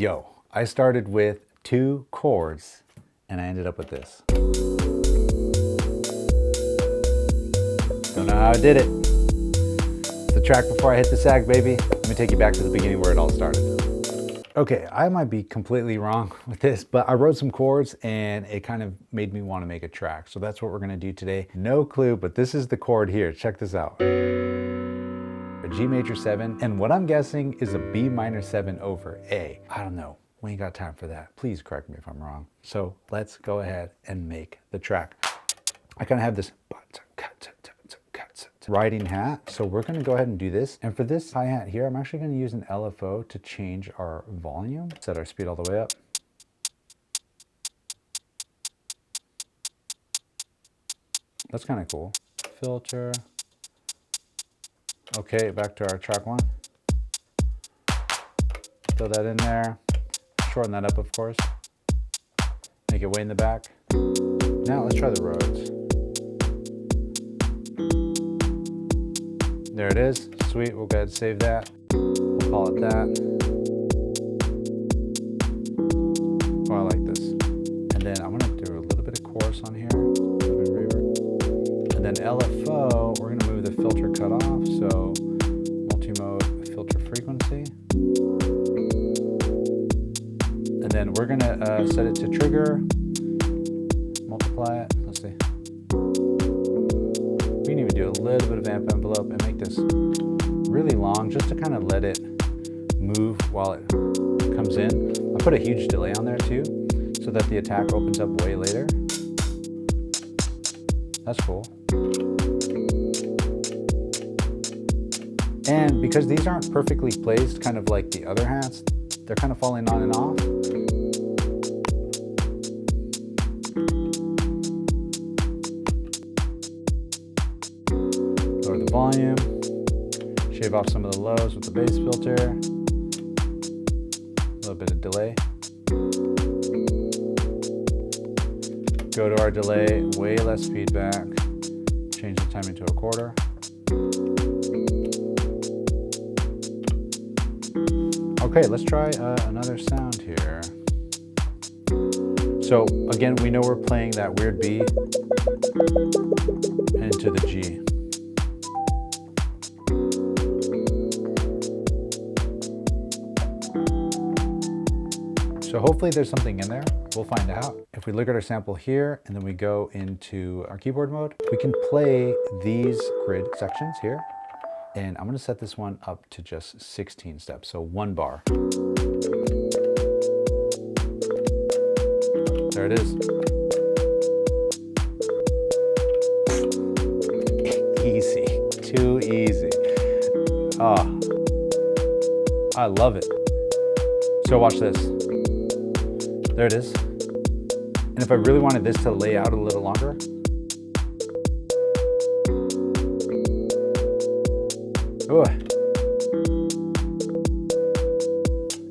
Yo, I started with 2 chords and I ended up with this. Don't know how I did it. It's the track before I hit the sag, baby. Let me take you back to the beginning where it all started. Okay, I might be completely wrong with this, but I wrote some chords and it kind of made me want to make a track. So that's what we're gonna do today. No clue, but this is the chord here. Check this out. A G major 7, and what I'm guessing is a B minor 7 over A. I don't know. We ain't got time for that. Please correct me if I'm wrong. So let's go ahead and make the track. I kind of have this riding hat, so we're going to go ahead and do this. And for this hi-hat here, I'm actually going to use an LFO to change our volume, set our speed all the way up. That's kind of cool. Filter. Okay, back to our track 1. Throw that in there. Shorten that up, of course. Make it way in the back. Now let's try the Rhodes. There it is. Sweet. We'll go ahead and save that. We'll call it that. Oh, I like this. And then I'm going to do a little bit of chorus on here. A little bit of reverb. And then LFO, we're going to move the filter cutoff. So multi-mode filter frequency. And then we're going to set it to trigger. Multiply it. Let's see. We can even do a little bit of amp envelope and make this really long just to kind of let it move while it comes in. I put a huge delay on there too so that the attack opens up way later. That's cool. And because these aren't perfectly placed, kind of like the other hats, they're kind of falling on and off. Lower the volume, shave off some of the lows with the bass filter, a little bit of delay. Go to our delay, way less feedback, change the timing to a quarter. Okay, let's try another sound here. So again, we know we're playing that weird B into the G. So hopefully there's something in there. We'll find out. If we look at our sample here and then we go into our keyboard mode, we can play these grid sections here. And I'm going to set this one up to just 16 steps, so 1 bar. There it is. Easy, too easy. Ah, I love it. So watch this. There it is. And if I really wanted this to lay out a little longer,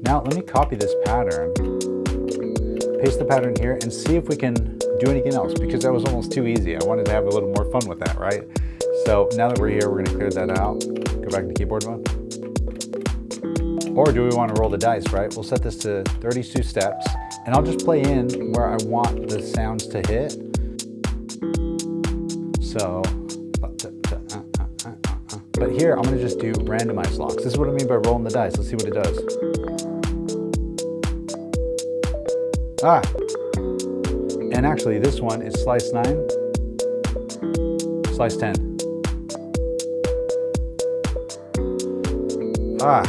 now let me copy this pattern, paste the pattern here, and see if we can do anything else, because that was almost too easy. I wanted to have a little more fun with that, right? So now that we're here, we're going to clear that out, go back to keyboard mode. Or do we want to roll the dice, right? We'll set this to 32 steps, and I'll just play in where I want the sounds to hit. So, but here I'm going to just do randomized locks. This is what I mean by rolling the dice. Let's see what it does. Ah! And actually this one is slice 9, slice 10. Ah!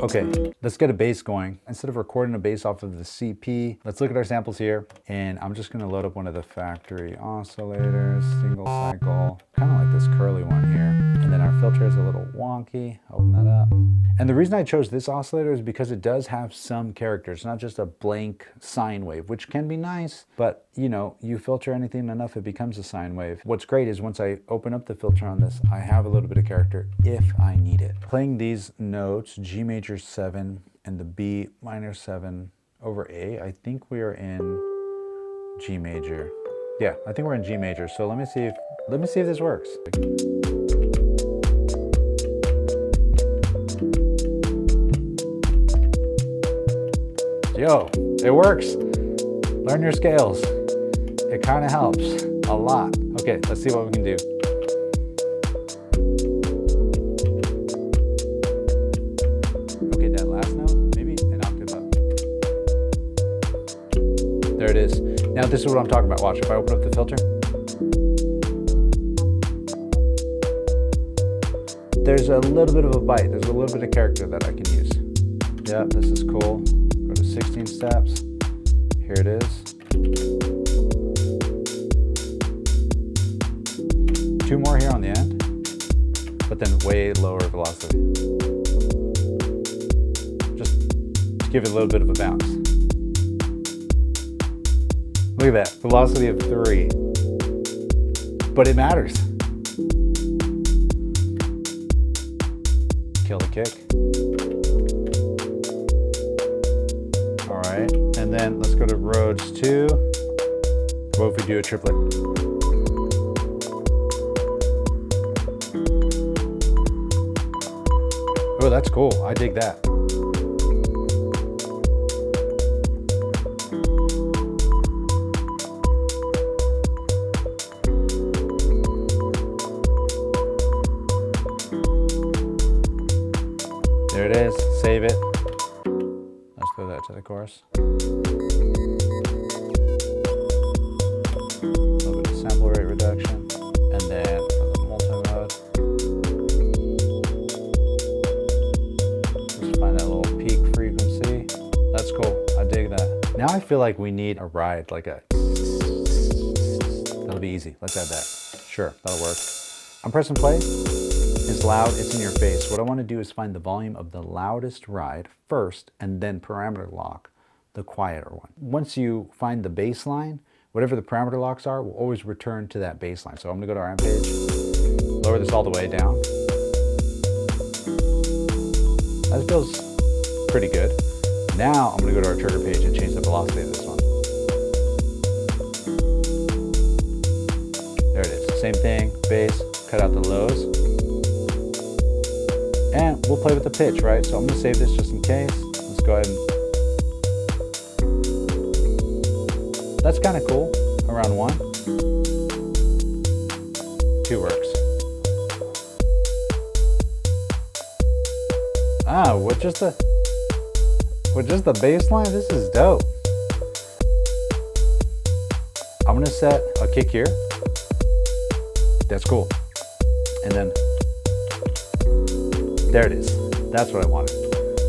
Okay, let's get a bass going. Instead of recording a bass off of the CP, let's look at our samples here, and I'm just gonna load up one of the factory oscillators, single cycle, kind of like this curly one here. And then our filter is a little wonky, open that up. And the reason I chose this oscillator is because it does have some characters, not just a blank sine wave, which can be nice, but you know, you filter anything enough, it becomes a sine wave. What's great is once I open up the filter on this, I have a little bit of character if I need it. Playing these notes, G major 7 and the B minor 7 over A, I think we are in G major. Yeah, I think we're in G major. So let me see if this works. Yo, it works. Learn your scales. It kind of helps a lot. Okay, let's see what we can do. Okay, that last note, maybe an octave up. There it is. Now this is what I'm talking about. Watch, if I open up the filter, there's a little bit of a bite. There's a little bit of character that I can use. Yep, this is cool. Go to 16 steps. Here it is. 2 more here on the end, but then way lower velocity. Just to give it a little bit of a bounce. Look at that, velocity of 3. But it matters. Kill the kick. All right, and then let's go to Rhodes 2. What if we do a triplet? Oh, that's cool. I dig that. There it is. Save it. Let's throw that to the chorus. A little bit of sample rate reduction. And then for the multi-mode, just find that little peak frequency. That's cool. I dig that. Now I feel like we need a ride, like a... That'll be easy. Let's add that. Sure, that'll work. I'm pressing play. It's loud, it's in your face. What I want to do is find the volume of the loudest ride first and then parameter lock the quieter one. Once you find the baseline, whatever the parameter locks are, we'll always return to that baseline. So I'm going to go to our amp page, lower this all the way down. That feels pretty good. Now I'm going to go to our trigger page and change the velocity of this one. There it is. Same thing, bass, cut out the lows. And we'll play with the pitch, right? So I'm going to save this just in case. Let's go ahead and... That's kind of cool. Around 1. 2 works. Ah, with just the bass line, this is dope. I'm going to set a kick here. That's cool. And then there it is. That's what I wanted.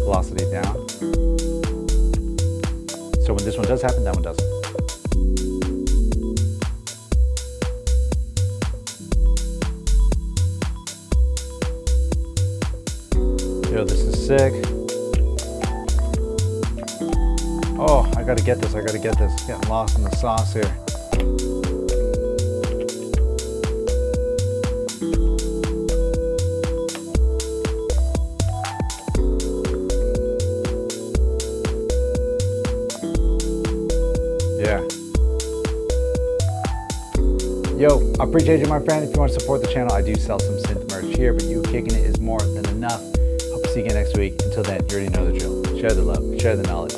Velocity down. So when this one does happen, that one doesn't. Yo, this is sick. Oh, I gotta get this. Getting lost in the sauce here. Yeah. Yo, I appreciate you, my friend. If you want to support the channel, I do sell some synth merch here, but you kicking it is more than enough. Hope to see you again next week. Until then, you already know the drill. Share the love, share the knowledge.